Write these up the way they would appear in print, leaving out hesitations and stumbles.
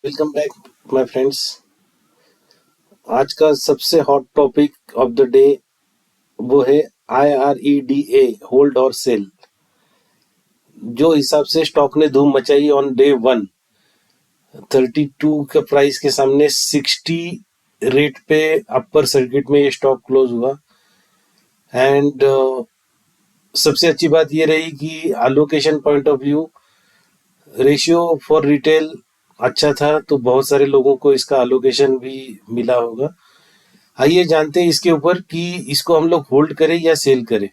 Welcome back my friends. आज का सबसे hot topic of the day वो है IREDA, होल्ड और सेल। जो हिसाब से स्टॉक ने धूम मचाई ऑन डे 1, 32 का प्राइस के सामने 60 रेट पे अपर सर्किट में ये स्टॉक क्लोज हुआ। एंड सबसे अच्छी बात ये रही कि allocation point of view ratio for retail अच्छा था, तो बहुत सारे लोगों को इसका एलोकेशन भी मिला होगा। आइए जानते हैं इसके ऊपर कि इसको हम लोग होल्ड करें या सेल करें,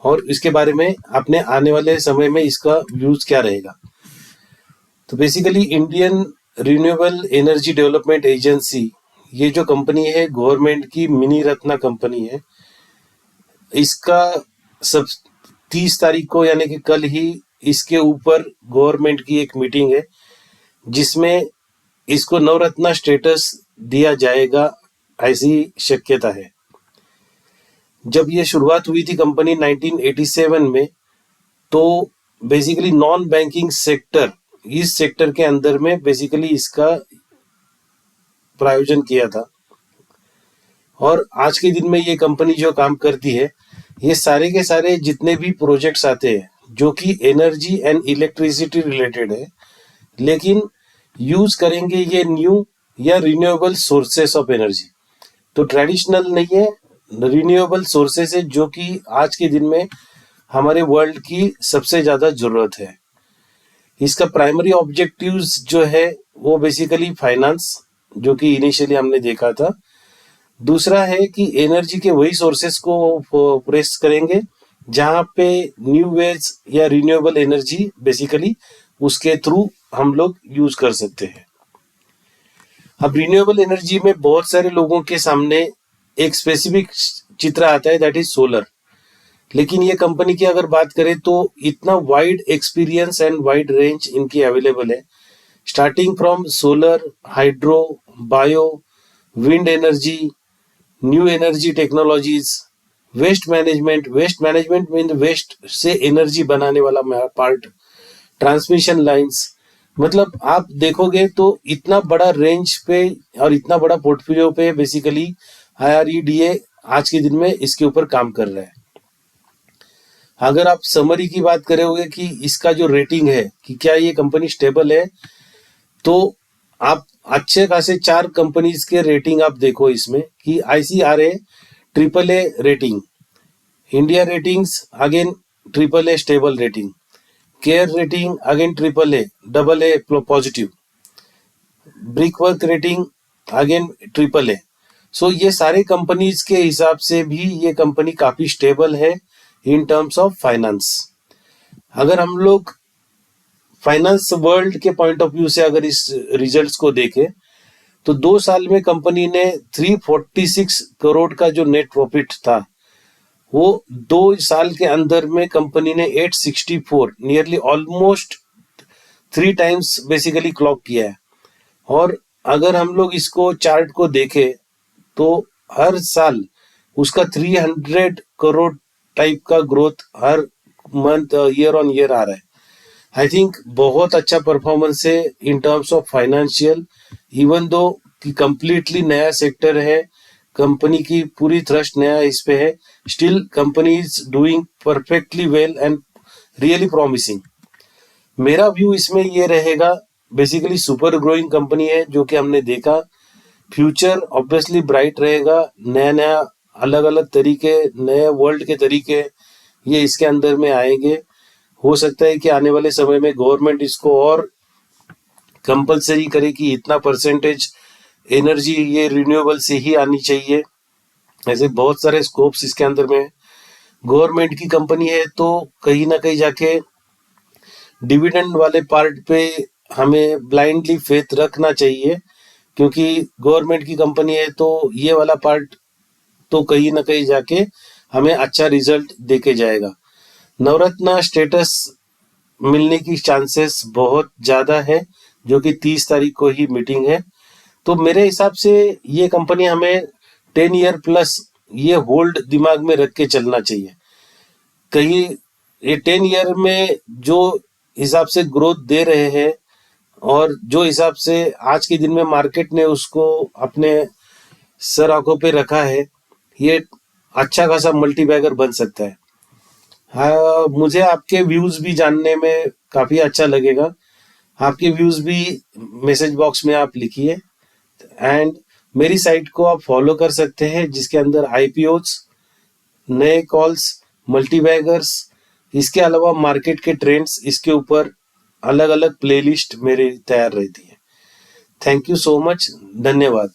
और इसके बारे में अपने आने वाले समय में इसका व्यूज क्या रहेगा। तो basically Indian renewable energy development agency, ये जो कंपनी है गवर्नमेंट की मिनी रत्ना कंपनी है। इसका सब 30 तारीख को यानी कि कल ही इसके ऊपर गवर्नमेंट की एक मीटिंग है जिसमें इसको नवरत्ना स्टेटस दिया जाएगा, ऐसी शक्यता है। जब ये शुरुआत हुई थी कंपनी 1987 में, तो बेसिकली नॉन बैंकिंग सेक्टर, इस सेक्टर के अंदर में बेसिकली इसका प्रायोजन किया था। और आज के दिन में ये कंपनी जो काम करती है, ये सारे के सारे जितने भी प्रोजेक्ट्स आते हैं जो कि एनर्जी एंड इलेक्ट्रिसिटी रिलेटेड है, लेकिन यूज करेंगे ये न्यू या रिन्यूएबल सोर्सेस ऑफ एनर्जी। तो ट्रेडिशनल नहीं है, रिन्यूएबल सोर्सेस है, जो कि आज के दिन में हमारे वर्ल्ड की सबसे ज्यादा जरूरत है। इसका प्राइमरी ऑब्जेक्टिव्स जो है वो बेसिकली फाइनेंस, जो कि इनिशियली हमने देखा था। दूसरा है कि एनर्जी के वही सोर्सेस को प्रेस करेंगे जहां पे न्यू वेज या रिन्यूएबल एनर्जी बेसिकली उसके थ्रू हम लोग यूज कर सकते हैं। अब रिन्यूएबल एनर्जी में बहुत सारे लोगों के सामने एक स्पेसिफिक चित्र आता है, दैट इज सोलर। लेकिन ये कंपनी की अगर बात करें तो इतना wide experience and wide range इनकी अवेलेबल है, starting from solar, hydro, bio, wind energy, new energy technologies, waste management mean waste से एनर्जी बनाने वाला पार्ट, ट्रांसमिशन लाइंस। मतलब आप देखोगे तो इतना बड़ा रेंज पे और इतना बड़ा पोर्टफोलियो पे बेसिकली IREDA आज के दिन में इसके ऊपर काम कर रहा है। अगर आप समरी की बात करोगे कि इसका जो रेटिंग है कि क्या ये कंपनी स्टेबल है, तो आप अच्छे खासे 4 कंपनीज के रेटिंग आप देखो इसमें कि ICRA AAA rating, India ratings again AAA stable rating, care rating again AAA AA positive, brickwork rating again AAA। सो ये सारे कंपनीज के हिसाब से भी ये कंपनी काफी स्टेबल है इन टर्म्स ऑफ फाइनेंस। अगर हम लोग फाइनेंस वर्ल्ड के पॉइंट ऑफ व्यू से अगर इस रिजल्ट्स को देखें, तो 2 साल में कंपनी ने 346 करोड़ का जो नेट प्रॉफिट था, वो 2 साल के अंदर में कंपनी ने 864, nearly almost 3 times basically clock किया है। और अगर हम लोग इसको चार्ट को देखें तो हर साल उसका 300 करोड़ टाइप का ग्रोथ हर मंथ, ईयर ऑन ईयर आ रहा है। आई थिंक बहुत अच्छा परफॉर्मेंस है in terms of financial, even though कि कंप्लीटली नया सेक्टर है, कंपनी की पूरी थ्रस्ट नया इस पे है, still company is doing perfectly well and really promising. मेरा व्यू इसमें ये रहेगा, बेसिकली सुपर ग्रोइंग कंपनी है जो कि हमने देखा, फ्यूचर ऑब्वियसली ब्राइट रहेगा। नया नया अलग अलग तरीके, नए वर्ल्ड के तरीके ये इसके अंदर में आएंगे। हो सकता है कि आने वाले समय में गवर्नमेंट इसको और कंपलसरी करे कि इतना परसेंटेज एनर्जी ये रिन्यूएबल से ही आनी चाहिए। ऐसे बहुत सारे स्कोप्स इसके अंदर में। गवर्नमेंट की कंपनी है तो कहीं ना कहीं जाके डिविडेंड वाले पार्ट पे हमें ब्लाइंडली फेथ रखना चाहिए, क्योंकि गवर्नमेंट की कंपनी है तो ये वाला पार्ट तो कहीं ना कहीं जाके हमें अच्छा रिजल्ट देके जाएगा। नवरत्ना स्टेटस मिलने की चांसेस बहुत ज्यादा है, जो कि 30 तारीख को ही मीटिंग है। तो मेरे हिसाब से ये कंपनी हमें 10 ईयर प्लस ये होल्ड दिमाग में रख के चलना चाहिए। कहीं ये 10 ईयर में जो हिसाब से ग्रोथ दे रहे हैं और जो हिसाब से आज के दिन में मार्केट ने उसको अपने सर आंखों पे रखा है, ये अच्छा खासा मल्टीबैगर बन सकता है। हाँ, मुझे आपके व्यूज भी जानने में काफी अच्छा लगेगा। आपके व्यूज भी मैसेज बॉक्स में आप लिखिए। एंड मेरी साइट को आप फॉलो कर सकते हैं, जिसके अंदर आईपीओज, नए कॉल्स, मल्टीबैगर्स, इसके अलावा मार्केट के ट्रेंड्स, इसके ऊपर अलग अलग प्लेलिस्ट मेरी तैयार रहती है। Thank you so much. धन्यवाद।